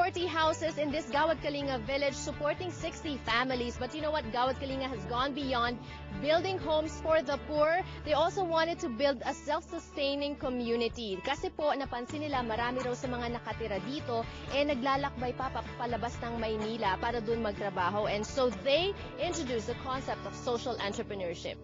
40 houses in this Gawad Kalinga village supporting 60 families. But you know what? Gawad Kalinga has gone beyond building homes for the poor. They also wanted to build a self-sustaining community. Kasi po, napansin nila marami raw sa mga nakatira dito, naglalakbay pa palabas ng Maynila para dun magtrabaho. And so they introduced the concept of social entrepreneurship.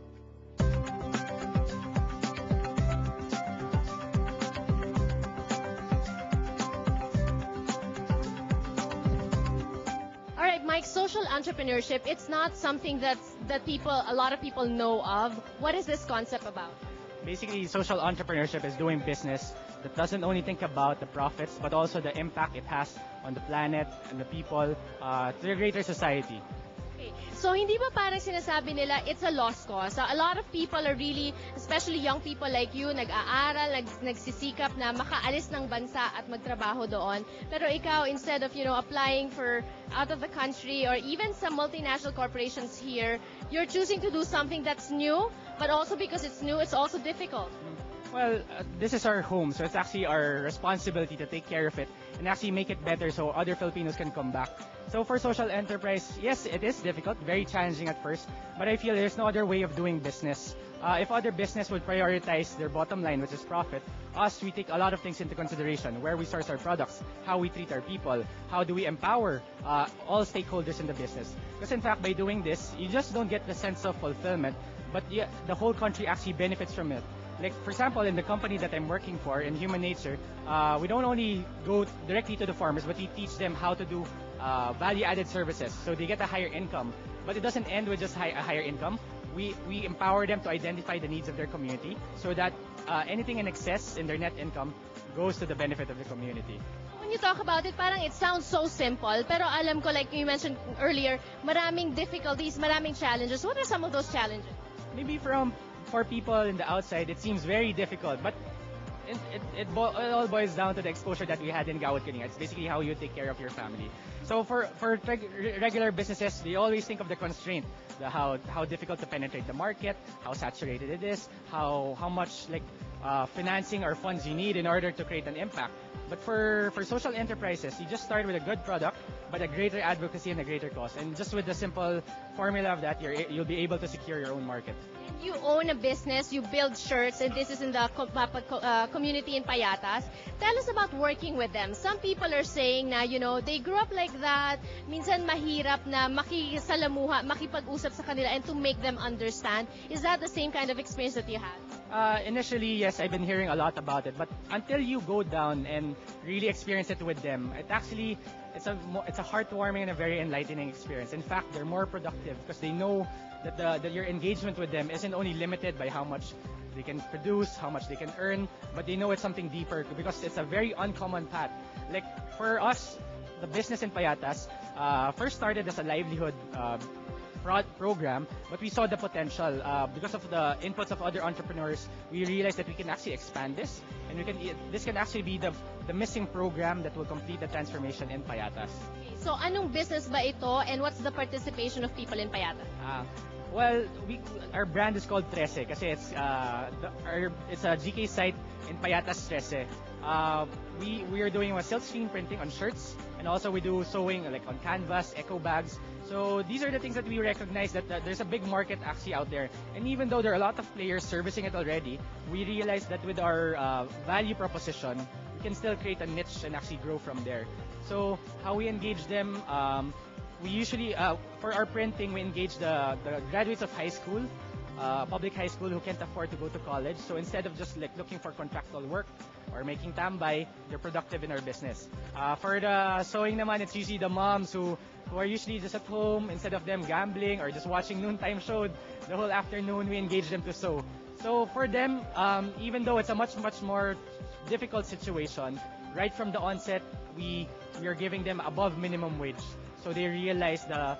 Mike, social entrepreneurship, it's not something that a lot of people know of. What is this concept about? Basically, social entrepreneurship is doing business that doesn't only think about the profits, but also the impact it has on the planet and the people, to the greater society. So, hindi ba parang sinasabi nila it's a lost cause? So, a lot of people are really, especially young people like you, nag-aaral, nagsisikap na makaalis ng bansa at magtrabaho doon. Pero ikaw, instead of, applying for out of the country or even some multinational corporations here, you're choosing to do something that's new, but also because it's new, it's also difficult. Well, this is our home, so it's actually our responsibility to take care of it and actually make it better so other Filipinos can come back. So for social enterprise, yes, it is difficult, very challenging at first, but I feel there's no other way of doing business. If other business would prioritize their bottom line, which is profit, us, we take a lot of things into consideration, where we source our products, how we treat our people, how do we empower all stakeholders in the business. Because in fact, by doing this, you just don't get the sense of fulfillment, but the whole country actually benefits from it. Like, for example, in the company that I'm working for, in Human Nature, we don't only go directly to the farmers, but we teach them how to do value-added services, so they get a higher income. But it doesn't end with just a higher income. We empower them to identify the needs of their community, so that anything in excess in their net income goes to the benefit of the community. When you talk about it, parang it sounds so simple, pero alam ko, like you mentioned earlier, maraming difficulties, maraming challenges. What are some of those challenges? Maybe for people in the outside, it seems very difficult, but it all boils down to the exposure that we had in Gawad Kalinga. It's basically how you take care of your family. So for regular businesses, they always think of the constraint, how difficult to penetrate the market, how saturated it is, how much financing or funds you need in order to create an impact. But for social enterprises, you just start with a good product, but a greater advocacy and a greater cause. And just with the simple formula of that, you'll be able to secure your own market. And you own a business, you build shirts, and this is in the community in Payatas. Tell us about working with them. Some people are saying na, they grew up like that, minsan mahirap na makisalamuha, makipag-usap sa kanila, and to make them understand. Is that the same kind of experience that you had? Initially, yes, I've been hearing a lot about it, but until you go down and really experience it with them, it's a heartwarming and a very enlightening experience. In fact, they're more productive because they know that your engagement with them isn't only limited by how much they can produce, how much they can earn, but they know it's something deeper because it's a very uncommon path. Like for us, the business in Payatas first started as a livelihood program, but we saw the potential because of the inputs of other entrepreneurs. We realized that we can actually expand this, and this can actually be the missing program that will complete the transformation in Payatas. Okay, so anong business ba ito, and what's the participation of people in Payatas? Well, our brand is called Trece kasi it's a GK site in Payatas Trece. We are doing silk screen printing on shirts, and also we do sewing like on canvas, eco bags. So these are the things that we recognize that there's a big market actually out there. And even though there are a lot of players servicing it already, we realize that with our value proposition, we can still create a niche and actually grow from there. So how we engage them, we usually, for our printing, we engage the graduates of high school, public high school who can't afford to go to college. So instead of just looking for contractual work or making tambay, they're productive in our business. For the sewing naman, it's usually the moms who are usually just at home. Instead of them gambling or just watching noontime show the whole afternoon, we engage them to sew. So for them, even though it's a much more difficult situation, right from the onset, we are giving them above minimum wage. So they realize the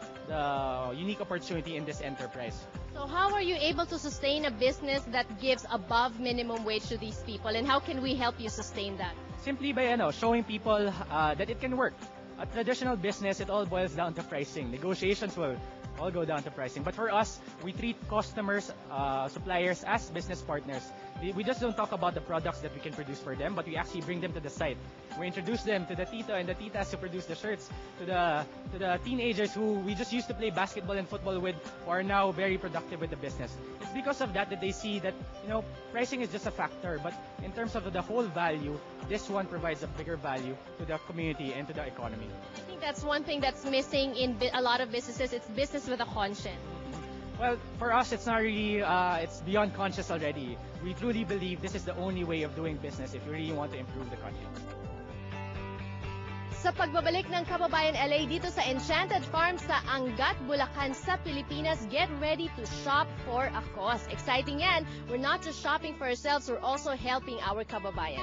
unique opportunity in this enterprise. So how are you able to sustain a business that gives above minimum wage to these people, and how can we help you sustain that? Simply by showing people that it can work. A traditional business, it all boils down to pricing. Negotiations will all go down to pricing. But for us, we treat customers, suppliers as business partners. We just don't talk about the products that we can produce for them, but we actually bring them to the site. We introduce them to the tito and the titas who produce the shirts, to the teenagers who we just used to play basketball and football with, who are now very productive with the business. It's because of that they see that, pricing is just a factor, but in terms of the whole value, this one provides a bigger value to the community and to the economy. I think that's one thing that's missing in a lot of businesses. It's business with a conscience. Well, for us, it's not really, it's beyond conscious already. We truly believe this is the only way of doing business if you really want to improve the country. Sa pagbabalik ng Kababayan LA dito sa Enchanted Farm sa Angat, Bulacan sa Pilipinas, get ready to shop for a cause. Exciting yan! We're not just shopping for ourselves, we're also helping our kababayan.